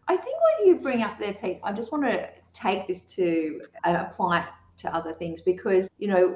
I think what you bring up there, Pete, I just want to take this to apply it to other things because,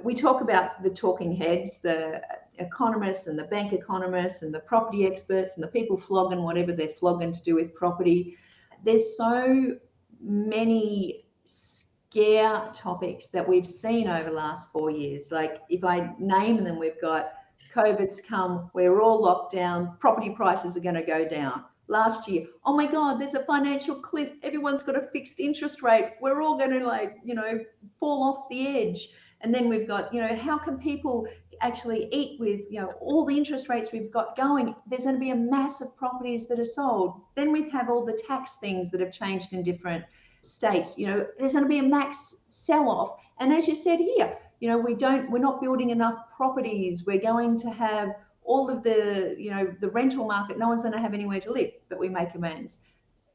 we talk about the talking heads, the economists and the bank economists and the property experts and the people flogging whatever they're flogging to do with property. There's so many scare topics that we've seen over the last 4 years. Like if I name them, we've got COVID's come, we're all locked down, property prices are going to go down. Last year, oh my God, there's a financial cliff. Everyone's got a fixed interest rate. We're all going to fall off the edge. And then we've got, how can people actually eat with, all the interest rates we've got going? There's going to be a mass of properties that are sold. Then we have all the tax things that have changed in different states. There's going to be a max sell-off. And as you said here, we're not building enough properties. We're going to have all of the rental market, no one's going to have anywhere to live, but we make amends.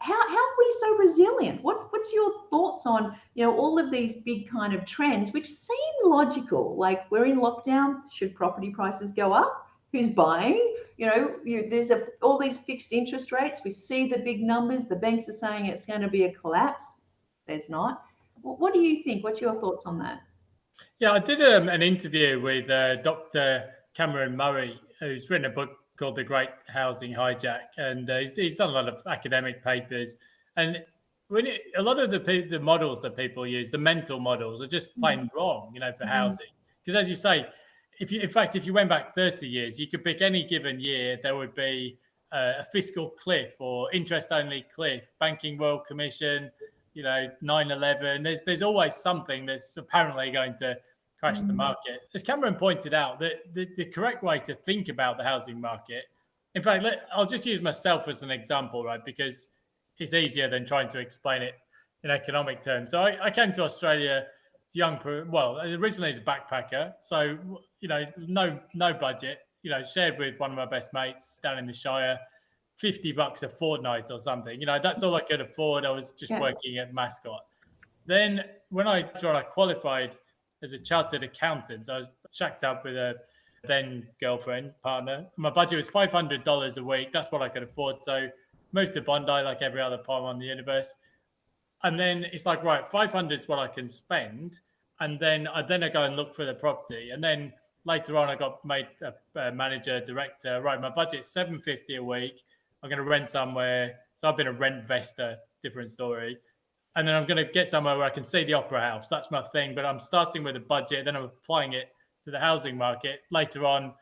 How are we so resilient? What's your thoughts on, all of these big kind of trends, which seem logical? Like we're in lockdown, should property prices go up? Who's buying? There's all these fixed interest rates. We see the big numbers. The banks are saying it's going to be a collapse. There's not. What do you think? What's your thoughts on that? Yeah, I did an interview with Dr. Cameron Murray, who's written a book called The Great Housing Hijack, and he's done a lot of academic papers. And a lot of the models that people use, the mental models, are just plain wrong, for housing. Because as you say, if you went back 30 years, you could pick any given year, there would be a fiscal cliff or interest-only cliff, Banking World Commission, 9/11. There's always something that's apparently going to crash the market. As Cameron pointed out, the correct way to think about the housing market, in fact, I'll just use myself as an example, right? Because it's easier than trying to explain it in economic terms. So I came to Australia originally as a backpacker. So, no budget, shared with one of my best mates down in the Shire, $50 a fortnight or something. That's all I could afford. I was just working at Mascot. Then when I qualified as a chartered accountant, I was shacked up with a then girlfriend, partner. My budget was $500 a week. That's what I could afford. So moved to Bondi like every other palm on the universe. And then it's like, right, 500 is what I can spend. And then I go and look for the property. And then later on, I got made a manager, director. Right, my budget's $750 a week. I'm going to rent somewhere. So I've been a rent investor, different story. And then I'm going to get somewhere where I can see the Opera House. That's my thing. But I'm starting with a budget. Then I'm applying it to the housing market. Later on,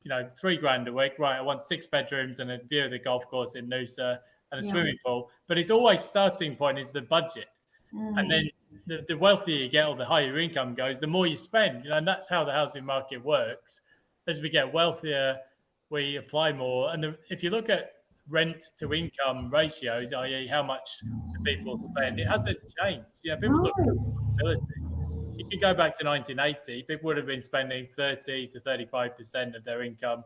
$3,000 a week. Right, I want 6 bedrooms and a view of the golf course in Noosa and a swimming pool. But it's always starting point is the budget. And then the wealthier you get or the higher your income goes, the more you spend. And that's how the housing market works. As we get wealthier, we apply more. And if you look at rent to income ratios, i.e. how much do people spend, it hasn't changed. People talk about affordability. If you go back to 1980, people would have been spending 30 to 35% of their income,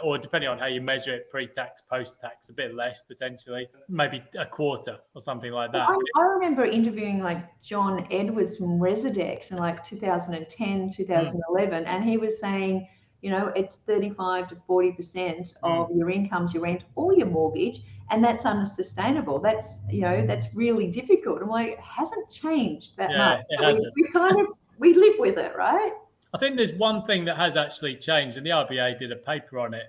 or depending on how you measure it, pre-tax, post-tax, a bit less potentially, maybe a quarter or something like that. I remember interviewing like John Edwards from Residex in like 2010, 2011, and he was saying, it's 35 to 40% of your income's your rent or your mortgage, and that's unsustainable. That's really difficult. I'm like, it hasn't changed that much. It hasn't. We live with it, right? I think there's one thing that has actually changed, and the RBA did a paper on it,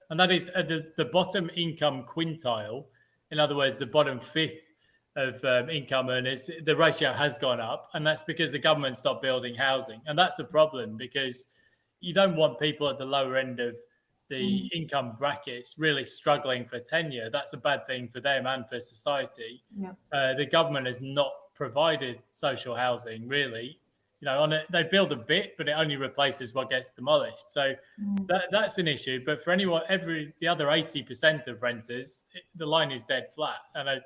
and that is the bottom income quintile. In other words, the bottom fifth of income earners, the ratio has gone up, and that's because the government stopped building housing. And that's a problem because you don't want people at the lower end of the income brackets really struggling for tenure. That's a bad thing for them and for society. Yeah. The government has not provided social housing really. They build a bit, but it only replaces what gets demolished. So that's an issue. But for the other 80% of renters, the line is dead flat. And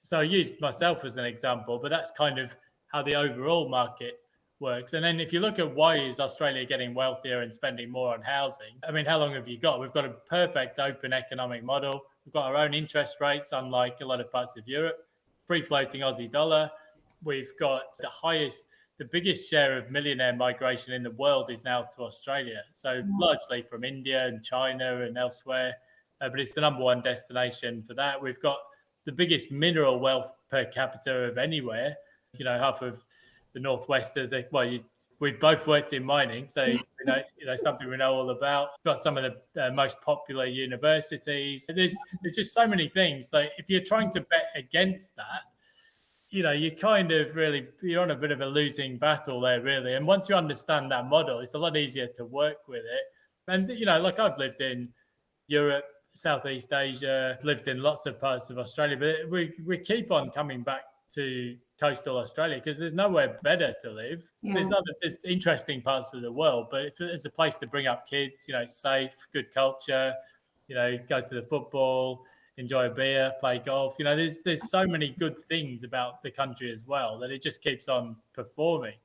so I used myself as an example, but that's kind of how the overall market works. And then if you look at why is Australia getting wealthier and spending more on housing, I mean, how long have you got? We've got a perfect open economic model. We've got our own interest rates, unlike a lot of parts of Europe, free-floating Aussie dollar. We've got the biggest share of millionaire migration in the world is now to Australia. So largely from India and China and elsewhere, but it's the number one destination for that. We've got the biggest mineral wealth per capita of anywhere. You know, half of the Northwest, we both worked in mining, so something we know all about. Got some of the most popular universities. There's just so many things. Like if you're trying to bet against that, you kind of you're on a bit of a losing battle there, really. And once you understand that model, it's a lot easier to work with it. And like I've lived in Europe, Southeast Asia, lived in lots of parts of Australia, but we keep on coming back to coastal Australia because there's nowhere better to live. Yeah. There's interesting parts of the world, but if it's a place to bring up kids, it's safe, good culture, go to the football, enjoy a beer, play golf. There's so many good things about the country as well that it just keeps on performing.